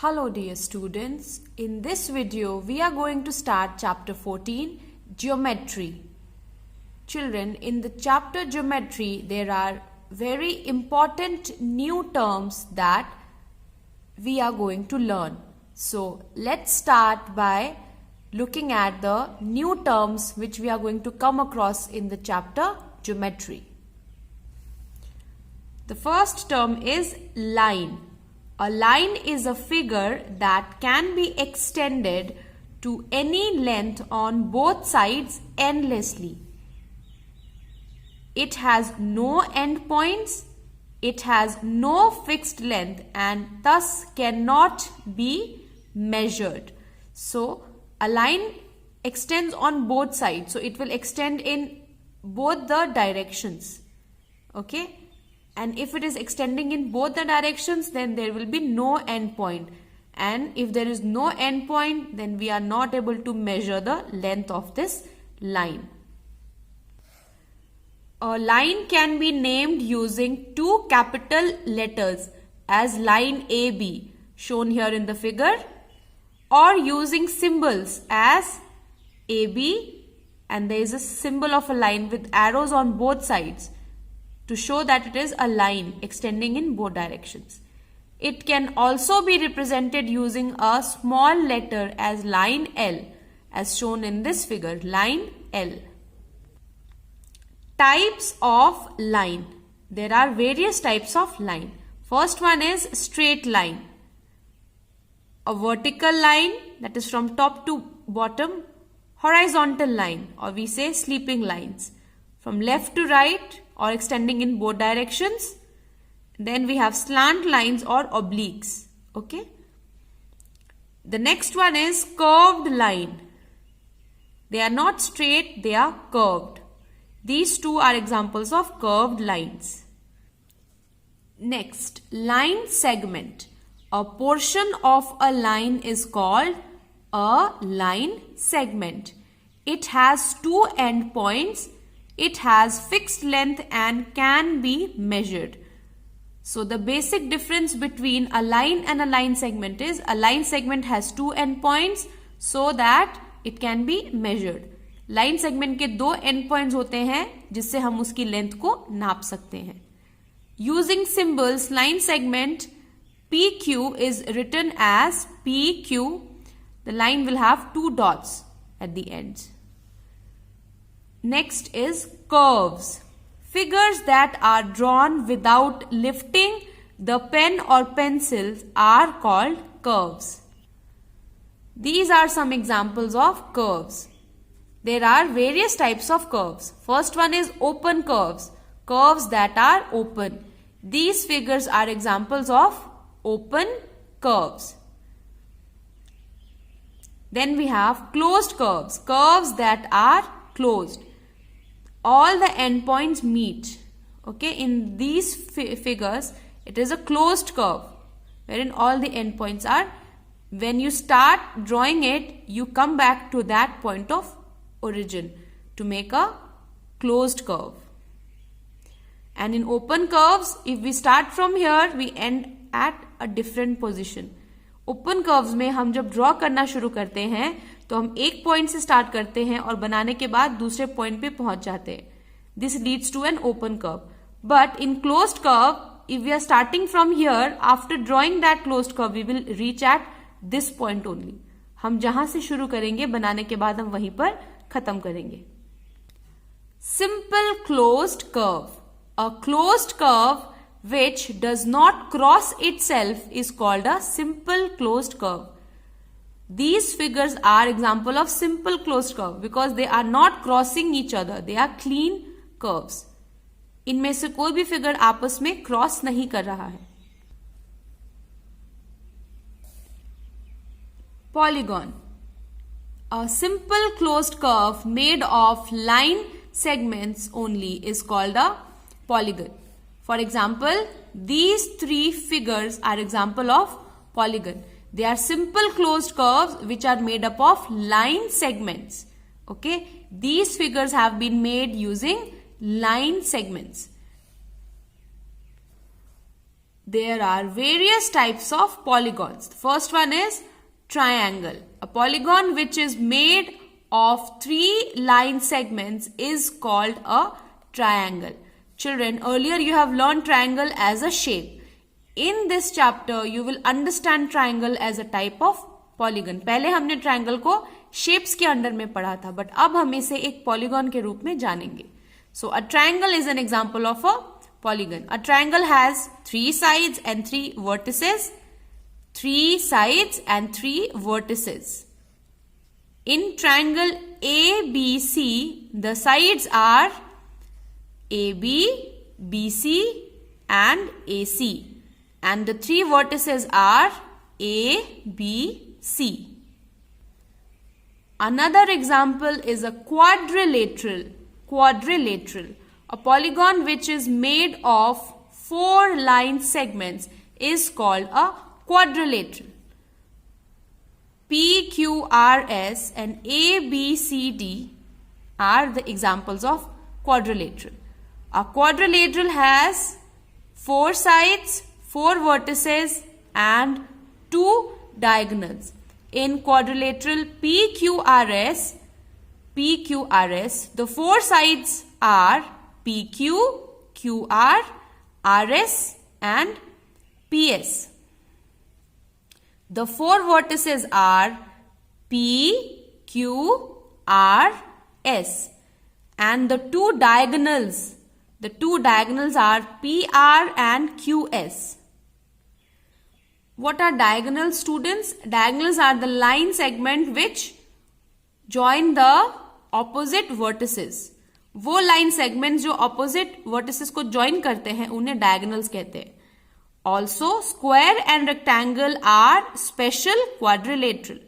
Hello dear students, in this video we are going to start chapter 14, Geometry. Children, in the chapter Geometry there are very important new terms that we are going to learn. So let's start by looking at the new terms which we are going to come across in the chapter Geometry. The first term is line. A line is a figure that can be extended to any length on both sides endlessly. It has no endpoints, it has no fixed length and thus cannot be measured. So, a line extends on both sides. So, it will extend in both the directions. Okay? And if it is extending in both the directions, then there will be no end point. And if there is no end point, then we are not able to measure the length of this line. A line can be named using two capital letters as line AB shown here in the figure, or using symbols as AB and there is a symbol of a line with arrows on both sides to show that it is a line extending in both directions. It can also be represented using a small letter as line L, as shown in this figure, line L. Types of line. There are various types of line. First one is straight line. A vertical line, that is from top to bottom. Horizontal line, or we say sleeping lines, from left to right or extending in both directions. Then we have slant lines or obliques. Okay. The next one is curved line. They are not straight, they are curved. These two are examples of curved lines. Next, line segment. A portion of a line is called a line segment. It has two endpoints. It has fixed length and can be measured. So the basic difference between a line and a line segment is a line segment has two endpoints so that it can be measured. Line segment के दो endpoints होते हैं जिससे हम उसकी length को नाप सकते हैं. Using symbols, line segment PQ is written as PQ. The line will have two dots at the ends. Next is curves. Figures that are drawn without lifting the pen or pencils are called curves. These are some examples of curves. There are various types of curves. First one is open curves. Curves that are open. These figures are examples of open curves. Then we have closed curves. Curves that are closed. All the endpoints meet. Okay, in these figures, it is a closed curve wherein all the endpoints are. When you start drawing it, you come back to that point of origin to make a closed curve. And in open curves, if we start from here, we end at a different position. Open curves में हम जब draw करना शुरू करते हैं तो हम एक पॉइंट से स्टार्ट करते हैं और बनाने के बाद दूसरे पॉइंट पे पहुंच जाते हैं. This leads to an open curve. But in closed curve, if we are starting from here, after drawing that closed curve we will reach at this point only. हम जहां से शुरू करेंगे बनाने के बाद हम वहीं पर खत्म करेंगे. Simple closed curve. A closed curve which does not cross itself is called a simple closed curve. These figures are example of simple closed curve because they are not crossing each other. They are clean curves. इनमें से कोई भी figure आपस में cross नहीं कर रहा है. Polygon. A simple closed curve made of line segments only is called a polygon. For example, these three figures are example of polygon. They are simple closed curves which are made up of line segments. Okay, these figures have been made using line segments. there are various types of polygons. The first one is triangle. A polygon which is made of 3 line segments is called a triangle. Children, earlier you have learned triangle as a shape. In this chapter, you will understand triangle as a type of polygon. पहले हमने triangle को shapes के under में पढ़ा था, but अब हम इसे एक polygon के रूप में जानेंगे. So a triangle is an example of a polygon. A triangle has 3 sides and 3 vertices. 3 sides and 3 vertices. In triangle ABC, the sides are AB, BC and AC. And the 3 vertices are A, B, C. Another example is a quadrilateral. Quadrilateral. A polygon which is made of 4 line segments is called a quadrilateral. P, Q, R, S and A, B, C, D are the examples of quadrilateral. A quadrilateral has 4 sides, 4 vertices and 2 diagonals. In quadrilateral PQRS, the 4 sides are PQ, QR, RS and PS. The 4 vertices are P, Q, R, S. And the two diagonals are PR and QS. What are diagonals, students? Diagonals are the line segment which join the opposite vertices. वो line segments जो opposite vertices को join करते हैं उन्हें diagonals कहते हैं. Also, square and rectangle are special quadrilateral.